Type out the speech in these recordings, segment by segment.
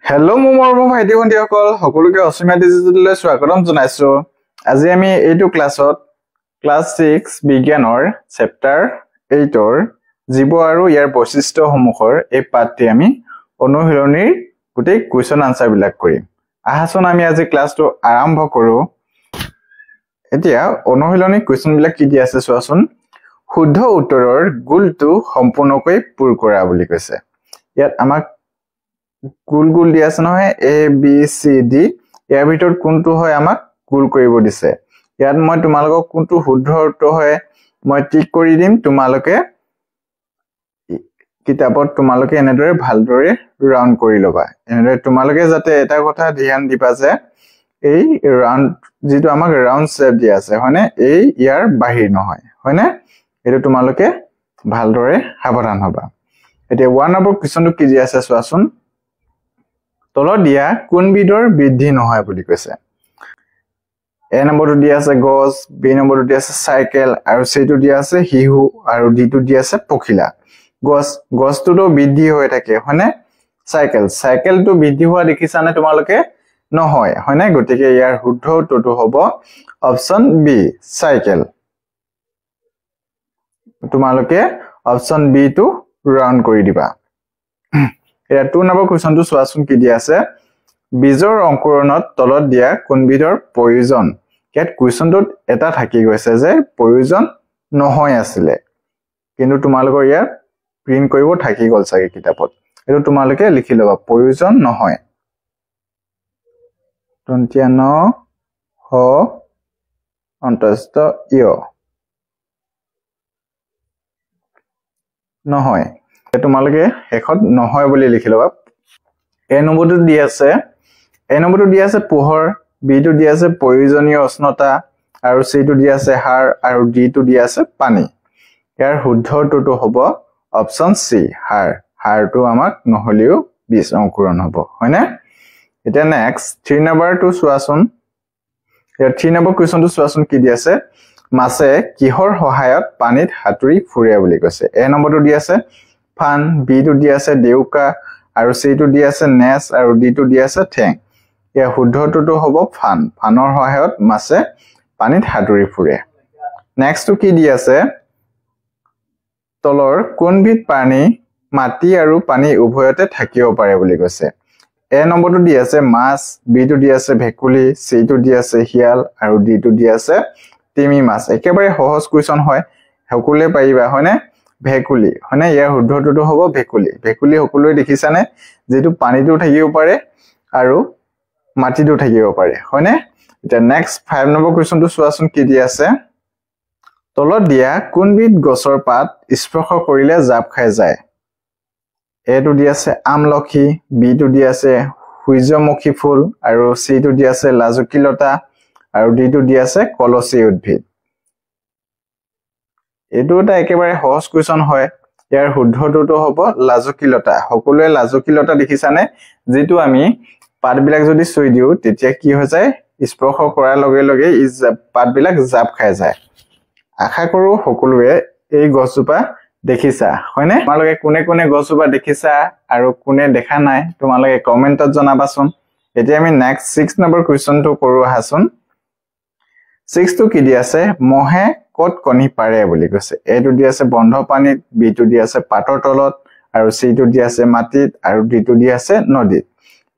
Hello' মোৰ ভাইটি ভণ্টিসকল সকলোকে অসমীয়া ডিজিটেললৈ স্বাগতম জনাইছো। আজি আমি এইটো ক্লাছত ক্লাছ 6 বিজ্ঞানৰ চেপ্টাৰ 8ৰ জীৱ আৰু ইয়াৰ বৈশিষ্ট্যসমূহৰ এই পাঠটি আমি অনুশীলনীৰ গোটেই কুৱেশ্যন আনসাৰ বিলাক কৰিম। আহাচোন আমি আজি ক্লাছটো আৰম্ভ কৰো। এতিয়া অনুশীলনী কুৱেশ্যন বিলাক কি দি আছে চোৱাচোন। শুদ্ধ উত্তৰৰ গোলটো সম্পূৰ্ণকৈ পূৰ কৰা বুলি কৈছে। ইয়াত আমাক গোল দি আছে নহয় A B C D ইয়াৰ ভিতৰত কোনটো হয় আমাক গোল কৰিব দিছে। ইয়াত মই তোমালোকক কোনটো শুদ্ধ উত্তৰ হয় মই টিক কৰি দিম। তোমালোকে কিতাপত তোমালোকে এনেদৰে ভালদৰে ৰাউন্ড কৰি লবা। এনেদৰে তোমালোকে যাতে এটা কথা ধ্যান দিবা যে এই ৰাউন্ড যেটো আমাক ৰাউন্ড শেপ দিয়া আছে হয়নে এই ইয়াৰ বাহিৰ নহয় হয়নে এটো তোমালোকে ভালদৰে সাৱধান হবা। এতিয়া 1 নম্বৰ কোৱেশ্যনটো কি দি আছে চোৱাচোন। তলত দিয়া কোনবিধৰ বৃদ্ধি নহয় বুলি কৈছে। A নম্বৰটো দিয়া আছে গছ, B নম্বৰটো দিয়া আছে সাইকেল আৰু C টো দিয়া আছে হিহু আৰু D টো দিয়া আছে পখিলা। গছটোতো বৃদ্ধি হৈ থাকে হয়নে সাইকেলটো বৃদ্ধি হোৱা দেখিছানে তোমালোকে নহয় হয়নে গতিকে ইয়াৰ শুদ্ধ উত্তৰটো হ'ব অপচন B সাইকেল। তোমালোকে অপচন B টো ৰাউন্ড কৰি দিবা। এটা 2 নম্বৰ কোৱেশ্যনটো চোৱাচোন কি দি আছে। বীজৰ অংকুৰণত তলত দিয়া কোনবিধৰ প্ৰয়োজন। ইয়াত কোৱেশ্যনটোত এটা থাকি গৈছে যে প্ৰয়োজন নহয় আছিলে কিন্তু তোমালোকৰ ইয়াত প্ৰিন্ট কৰিব থাকি গল চাগে কিতাপত। এটো তোমালোকে লিখি লবা প্ৰয়োজন নহয়। তন্তিয়া ন হ অন্তস্থ ইয় নহয় তোমালোকে শেষত নহয় বুলি লিখি লবা। A নম্বৰটো দি আছে পোহৰ, B টো দি আছে প্ৰয়োজনীয় উষ্ণতা আৰু C টো দি আছে হাড় আৰু D টো দি আছে পানী। ইয়াৰ শুদ্ধ উত্তৰটো হ'ব অপচন C হাড়টো আমাক নহলিও বীজ অংকুৰণ হ'ব হয়নে। এতিয়া নেক্সট 3 নম্বৰটো চোৱাচোন। ইয়াৰ 3 নম্বৰ কোৱেশ্যনটো চোৱাচোন কি দি আছে। মাছে কিহৰ সহায়ত পানীত হাতুৰি ফুৰে বুলি কৈছে। A নম্বৰটো দি আছে ফান, B টো দি আছে দেউকা আৰু C টো দি আছে নেছ আৰু D টো দি আছে ঠেং। ইয়াৰ শুদ্ধ উত্তৰটো হ'ব ফানৰ সহায়ত মাছে পানীত হাতুৰি ফুৰে। নেক্সটটো কি দি আছে তলৰ কোনবিধ প্ৰাণী মাটি আৰু পানী উভয়তে থাকিব পাৰে বুলি কৈছে। A নম্বৰটো দি আছে মাছ, B টো দি আছে ভেকুলী, C টো দি আছে শিয়াল আৰু D টো দি আছে তিমি মাছ। একেবাৰে সহজ কুৱেশ্যন হয় সকলোৱে পাৰিবা হয়নে ভেকুলী হয়নে। ইয়াৰ শুদ্ধ উত্তৰটো হ'ব ভেকুলী সকলোৱে দেখিছানে যেটো পানীটো থাকিব পাৰে আৰু মাটিটো থাকিব পাৰে হয়নে। এতিয়া নেক্সট 5 নম্বৰ কুৱেশ্যনটো চোৱাচোন কি দি আছে। তলত দিয়া কোনবিধ গছৰ পাত স্পৰ্শ কৰিলে জাপ খাই যায়। A টো দি আছে আমলখি, B টো দি আছে সূৰ্যমুখী ফুল আৰু C টো দি আছে লাজুকীলতা আৰু D টো দি আছে কলচী উদ্ভিদ। এইটো এটা একেবাৰে সহজ কুৱেশ্যন হয়। ইয়াৰ শুদ্ধ উত্তৰটো হ'ব লাজুকীলতা। সকলোৱে লাজুকীলতা দেখিছানে যেটো আমি পাতবিলাক যদি চুই দিও তেতিয়া কি হৈ যায় স্পৰ্শ কৰাৰ লগে লগে ই পাতবিলাক জাপ খাই যায়। আশা কৰো সকলোৱে এই গছজোপা দেখিছা হয়নে। তোমালোকে কোনে কোনে গছজোপা দেখিছা আৰু কোনে দেখা নাই তোমালোকে কমেন্টত জনাবাচোন। এতিয়া আমি নেক্সট 6 নম্বৰ কুৱেশ্যনটো কৰো আহাচোন। 6 টো কি দি আছে মহে কত কণী পাৰে বুলি কৈছে। A টো দি আছে বন্ধ পানীত, B টো দি আছে পাতৰ তলত আৰু C টো দি আছে মাটিত আৰু D টো দি আছে নদীত।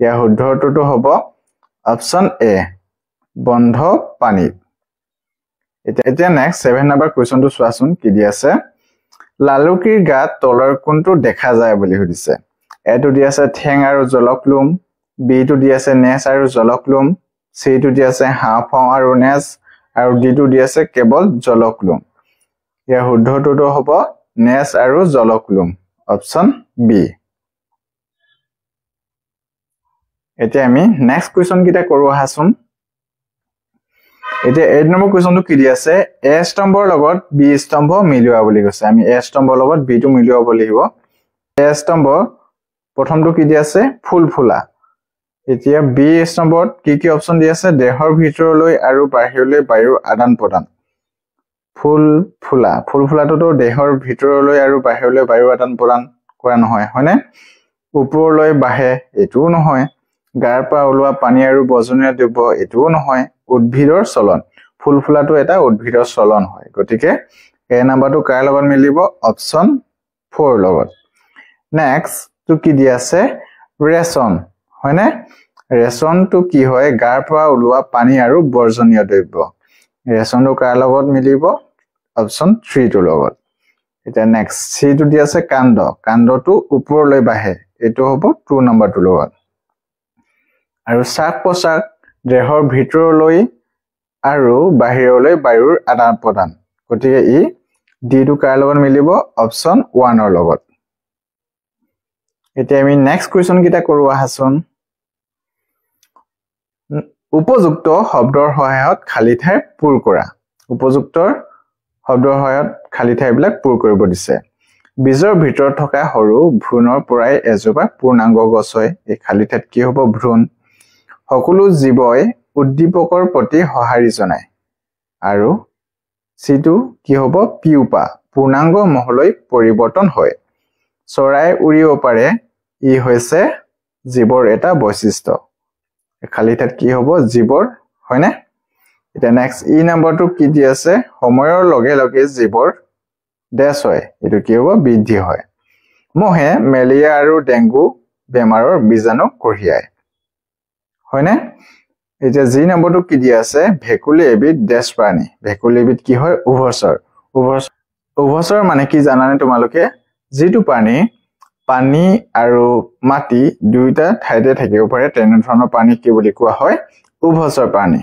ইয়াৰ শুদ্ধ উত্তৰটো হ'ব অপচন A বন্ধ পানীত। এতিয়া নেক্সট 7 নম্বৰ কুৱেশ্যনটো চোৱাচোন কি দি আছে। লালুকিৰ গাত তলৰ কোনটো দেখা যায় বুলি সুধিছে। A টো দি আছে ঠেং আৰু জলকলোম, B টো দি আছে নেছ আৰু জলকলোম, C টো দি আছে হাঁওফাঁও আৰু নেছ আৰু D টো দি আছে কেৱল জলকলোম। ইয়াৰ শুদ্ধ উত্তৰটো হ'ব নেছ আৰু জলকলোম অপচন B। এতিয়া আমি নেক্সট কুৱেশ্যন কিটা কৰো আহাচোন। এতিয়া 8 নম্বৰ কুৱেশ্যনটো কি দি আছে A স্তম্ভৰ লগত B স্তম্ভ মিলোৱা বুলি কৈছে। আমি A স্তম্ভৰ লগত B টো মিলাব লাগিব। A স্তম্ভ প্ৰথমটো কি দি আছে ফুলফুলা। এতিয়া B স্তম্ভত কি অপচন দি আছে দেহৰ ভিতৰলৈ আৰু বাহিৰলৈ বায়ুৰ আদান প্ৰদান। ফুলফুলাটোতো দেহৰ ভিতৰলৈ আৰু বাহিৰলৈ বায়ুৰ আদান প্ৰদান কৰা নহয় হয়নে। ওপৰলৈ বাহে এটোও নহয় গাৰ পৰা ওলোৱা পানী আৰু বৰ্জনীয় দ্ৰব্য এটোও নহয় উদ্ভিদৰ চলন ফুল ফুলাটো এটা উদ্ভিদৰ চলন হয় গতিকে এ নাম্বাৰটো কাৰ লগত মিলিব অপচন 4 লগত নেক্সট তো কি দি আছে ৰেচন হয়নে ৰেচনটো কি হয় গাৰ পৰা ওলোৱা পানী আৰু বৰ্জনীয় দ্ৰব্য ৰেচনটো কাৰ লগত মিলিব অপচন 3 টো লগত এটা নেক্সট সি টো দি আছে কাণ্ডটো ওপৰলৈ বাঢ়ে এটো হ'ব 2 নম্বৰটো লগত আৰু শ্বাস প্ৰশ্বাস দেহৰ ভিতৰলৈ আৰু বাহিৰলৈ বায়ুৰ আদান প্ৰদান গতিকে ই ডি টো কাৰ লগত মিলিব অপচন 1 ৰ লগত এতিয়া আমি নেক্সট কোৱেশ্চন কিটা কৰো আহাচোন উপযুক্ত শব্দৰ সহায়ত খালি ঠাই পূৰ কৰা উপযুক্ত শব্দৰ সহায়ত খালি ঠাইবিলাক পূৰ কৰিব দিছে বীজৰ ভিতৰত থকা সৰু ভ্ৰূণৰ পৰাই এজোপা পূৰ্ণাংগ গছ হয় এই খালি ঠাইত কি হ'ব ভ্ৰূণ সকলো জীৱই উদ্দীপকৰ প্ৰতি সঁহাৰি জনায় আৰু সিটো কি হ'ব পিউপা পূৰ্ণাংগ মহলৈ পৰিৱৰ্তন হয় চৰাই উৰিব পাৰে ই হৈছে জীৱৰ এটা বৈশিষ্ট্য খালি ঠাইত কি হ'ব জীৱৰ হয়নে এটা নেক্সট ই নম্বৰটো কি দি আছে সময়ৰ লগে লগে জীৱৰ ডেছ হয় এটো কি হ'ব বৃদ্ধি হয় মহে মেলেৰিয়া আৰু ডেংগু বেমাৰৰ বীজাণু কঢ়িয়ায় হয়নে এতিয়া জি নম্বৰটো কি দি আছে ভেকুলী এবিধ ডেছ প্ৰাণী ভেকুলী এবিধ কি হয় উভচৰ মানে কি জানানে তোমালোকে যিটো প্ৰাণী পানী আৰু মাটি দুইটা ঠাইতে থাকিব পাৰে তেনে ধৰণৰ প্ৰাণী কি বুলি কোৱা হয় উভচৰ প্ৰাণী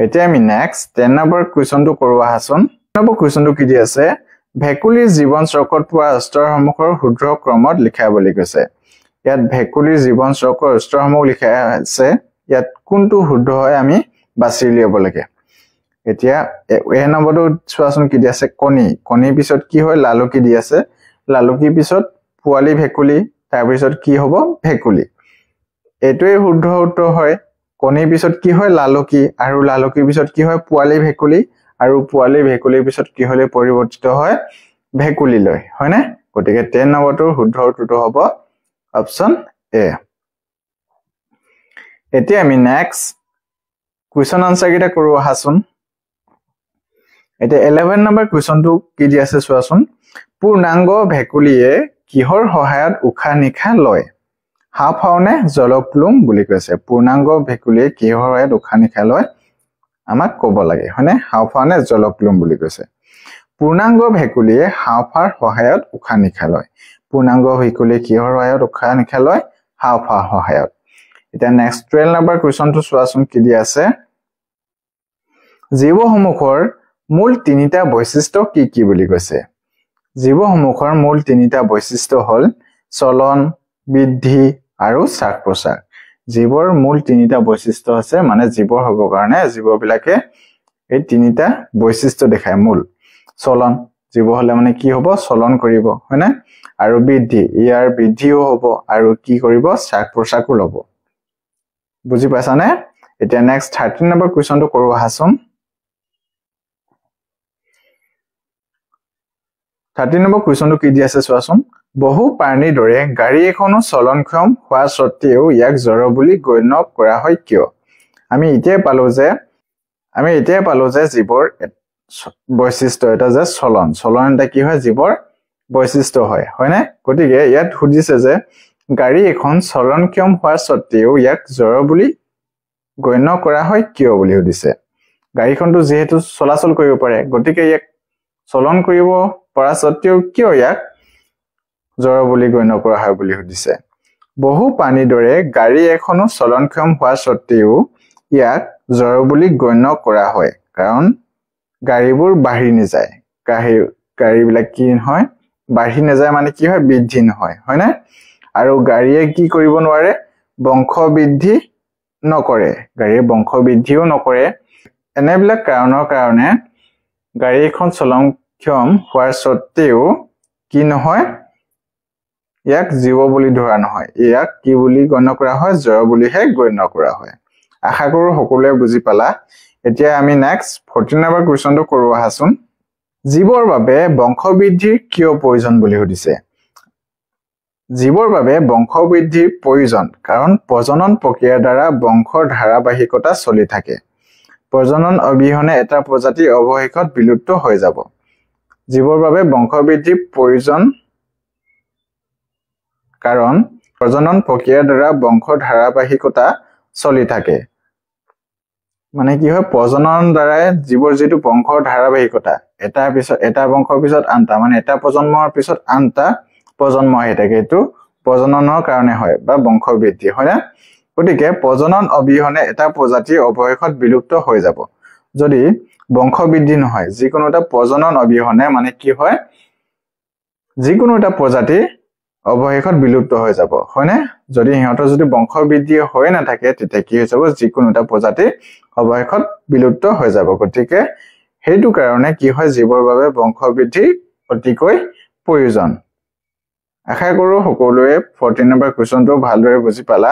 এতিয়া আমি নেক্সট 10 নম্বৰ কোৱেশ্চনটো কৰো আহাচোন নম্বৰ কোৱেশ্চনটো কি দি আছে ভেকুলীৰ জীৱন চক্ৰত পোৱা স্তৰসমূহৰ শুদ্ধ ক্ৰমত লিখা বুলি কৈছে ইয়াত ভেকুলীৰ জীৱন চক্ৰৰ স্তৰসমূহ লিখা আছে ইয়াত কোনটো শুদ্ধ হয় আমি বাছি উলিয়াব লাগে এতিয়া এ নম্বৰটো চোৱাচোন কি দি আছে কণী পিছত কি হয় লালুকি দি আছে লালুকি পিছত পোৱালি ভেকুলী তাৰ পিছত কি হ'ব ভেকুলী এটোই শুদ্ধ উত্তৰ হয় কণী পিছত কি হয় লালুকি আৰু লালুকি পিছত কি হয় পোৱালি ভেকুলী আৰু পোৱালি ভেকুলীৰ পিছত কি হলে পৰিৱৰ্তিত হয় ভেকুলীলৈ হয়নে গতিকে 10 নম্বৰটোৰ শুদ্ধ উত্তৰটো হ'ব অপচন এ এতিয়া আমি নেক্সট কোৱেশ্চন আনসাৰ কিটা কৰো আহাচোন এতিয়া 11 নম্বৰ কোৱেশ্চনটো কি দি আছে চোৱাচোন পূৰ্ণাংগ ভেকুলীয়ে কিহৰ সহায়ত উশাহ নিশাহ লয় হাওঁফাওঁনে জলক্লুম বুলি কৈছে পূৰ্ণাংগ ভেকুলীয়ে কিহৰ সহায়ত উশাহ নিশাহ লয় আমাক ক'ব লাগে হয়নে হাওঁফাওঁনে জলক্লুম বুলি কৈছে পূৰ্ণাংগ ভেকুলীয়ে হাওঁফাওঁৰ সহায়ত উশাহ নিশাহ লয় পূৰ্ণাংগ ভেকুলীয়ে কিহৰ সহায়ত উশাহ নিশাহ লয় হাওঁফাওঁৰ সহায়ত এতিয়া নেক্সট 12 নম্বৰ কোৱেশ্চনটো চোৱাচোন কি দি আছে জীৱসমূহৰ মূল তিনিটা বৈশিষ্ট্য কি বুলি কৈছে জীৱসমূহৰ মূল তিনিটা বৈশিষ্ট্য হ'ল চলন বৃদ্ধি আৰু শ্বাস প্ৰশ্বাস জীৱৰ মূল তিনিটা বৈশিষ্ট্য আছে মানে জীৱৰ হ'ব কাৰণে জীৱবিলাকে এই তিনিটা বৈশিষ্ট্য দেখায় মূল চলন জীৱ হলে মানে কি হ'ব চলন কৰিব হয়নে আৰু বৃদ্ধি ইয়াৰ বৃদ্ধিও হ'ব আৰু কি কৰিব শ্বাস প্ৰশ্বাসও ল'ব বুজি পাইছানে এতিয়া নেক্সট 13 নম্বৰ কোৱেশ্চনটো কৰো আহাচোন 13 নম্বৰ কোৱেশ্চনটো কি দি আছে চোৱাচোন বহু প্ৰাণীৰ দৰে গাড়ী এখনো চলনক্ষম হোৱা সত্ত্বেও ইয়াক জড় বুলি গণ্য কৰা হয় কিয় আমি এতিয়াই পালো যে জীৱৰ বৈশিষ্ট্য এটা যে চলন এটা কি হয় জীৱৰ বৈশিষ্ট্য হয় হয়নে গতিকে ইয়াত সুধিছে যে গাড়ী এখন চলনক্ষম হোৱা সত্ত্বেও ইয়াক জড় বুলি গণ্য কৰা হয় কিয় বুলি সুধিছে গাড়ীখনটো যেহেতু চলাচল কৰিব পাৰে গতিকে ইয়াক চলন কৰিব পৰা সত্ত্বেও কিয় ইয়াক জড় বুলি গণ্য কৰা হয় বুলি সুধিছে বহু প্ৰাণীৰ দৰে গাড়ী এখনো চলনক্ষম হোৱা সত্ত্বেও ইয়াক জড় বুলি গণ্য কৰা হয় কাৰণ গাড়ীবোৰ বাঢ়ি নাযায় গাড়ীবিলাক কি হয় বাঢ়ি নাযায় মানে কি হয় বৃদ্ধি নহয় হয়নে আৰু গাড়ীয়ে কি কৰিব নোৱাৰে বংশ বৃদ্ধি নকৰে গাড়ীয়ে বংশ বৃদ্ধিও নকৰে এনেবিলাক কাৰণৰ কাৰণে গাড়ী এখন চলনক্ষম হোৱাৰ সত্ত্বেও কি নহয় ইয়াক জীৱ বুলি ধৰা নহয় ইয়াক কি বুলি গণ্য কৰা হয় জড় বুলিহে গণ্য কৰা হয় আশা কৰো সকলোৱে বুজি পালা এতিয়া আমি নেক্সট 14 নম্বৰ কোৱেশ্চনটো কৰো আহাচোন জীৱৰ বাবে বংশ বৃদ্ধিৰ কিয় প্ৰয়োজন বুলি সুধিছে জীৱৰ বাবে বংশবৃদ্ধিৰ প্ৰয়োজন কাৰণ প্ৰজনন প্ৰক্ৰিয়াৰ দ্বাৰা বংশৰ ধাৰাবাহিকতা চলি থাকে প্ৰজনন অবিহনে এটা প্ৰজাতি অৱশেষত বিলুপ্ত হৈ যাব জীৱৰ বাবে বংশবৃদ্ধিৰ প্ৰয়োজন কাৰণ প্ৰজনন প্ৰক্ৰিয়াৰ দ্বাৰা বংশৰ ধাৰাবাহিকতা চলি থাকে মানে কি হয় প্ৰজননৰ দ্বাৰা জীৱৰ যেটো বংশৰ ধাৰাবাহিকতা এটা বংশৰ পিছত আনটা মানে এটা প্ৰজন্মৰ পিছত আনটা প্ৰজন্ম হৈ থাকে এটো প্ৰজননৰ কাৰণে হয় বা বংশবৃদ্ধি হয় না গতিকে প্ৰজনন অবিহনে এটা প্ৰজাতি অৱশেষত বিলুপ্ত হৈ যাব যদি বংশবৃদ্ধি নহয় যিকোনো এটা প্ৰজনন অবিহনে মানে কি হয় যিকোনো এটা প্ৰজাতি অৱশেষত বিলুপ্ত হৈ যাব হয়নে যদি হিহঁতৰ যদি বংশবৃদ্ধি হৈ না থাকে তেতিয়া কি হৈ যাব যিকোনো এটা প্ৰজাতি অৱশেষত বিলুপ্ত হৈ যাব গতিকে হেতু কাৰণে কি হয় জীৱৰ বাবে বংশবৃদ্ধি অতিকৈ প্ৰয়োজন আশা কৰো সকলোৱে 14 নম্বৰ কোৱেশ্চনটো ভালদৰে বুজি পালা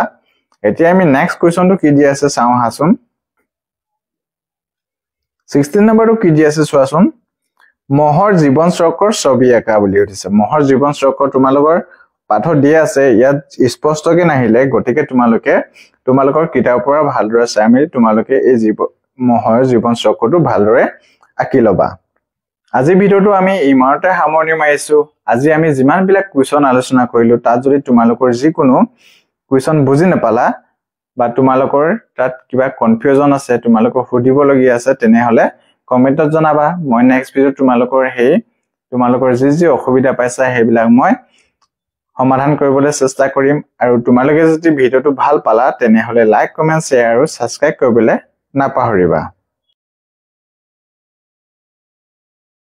এতিয়া আমি নেক্সট কোৱেশ্চনটো কি দি আছে চাও হাসুন 16 নম্বৰটো কি দি আছে চোৱাচোন মহৰ জীৱন চক্ৰৰ ছবি আঁকা বুলি উঠিছে মহৰ জীৱন চক্ৰ তোমালোকৰ পাঠত দিয়া আছে ইয়াত স্পষ্টকে নাহিলে গতিকে তোমালোকৰ কিতাপৰ পৰা ভালদৰে চাই আমি তোমালোকে এই মহৰ জীৱন চক্ৰটো ভালদৰে আঁকি লবা আজি ভিডিওটো আমি ইমানতে সামৰণি মাৰিছো আজি আমি যিমান বিলাক কোৱেশ্চন আলোচনা কৰিলো তাত যদি তোমালোকৰ যিকোনো কোৱেশ্চন বুজি নাপালা বা তোমালোকৰ তাত কিবা কনফিউজন আছে তোমালোকৰ সুধিব লগি আছে তেনেহলে কমেন্টত জনাবা মই নেক্সট ভিডিও তোমালোকৰ যি অসুবিধা পাইছা হেবিলাক মই সমাধান কৰিবলৈ চেষ্টা কৰিম আৰু তোমালোকে যদি ভিডিওটো ভাল পালা তেনেহলে লাইক কমেন্ট শ্বেয়াৰ আৰু সাবস্ক্ৰাইব কৰিবলৈ নাপাহৰিবা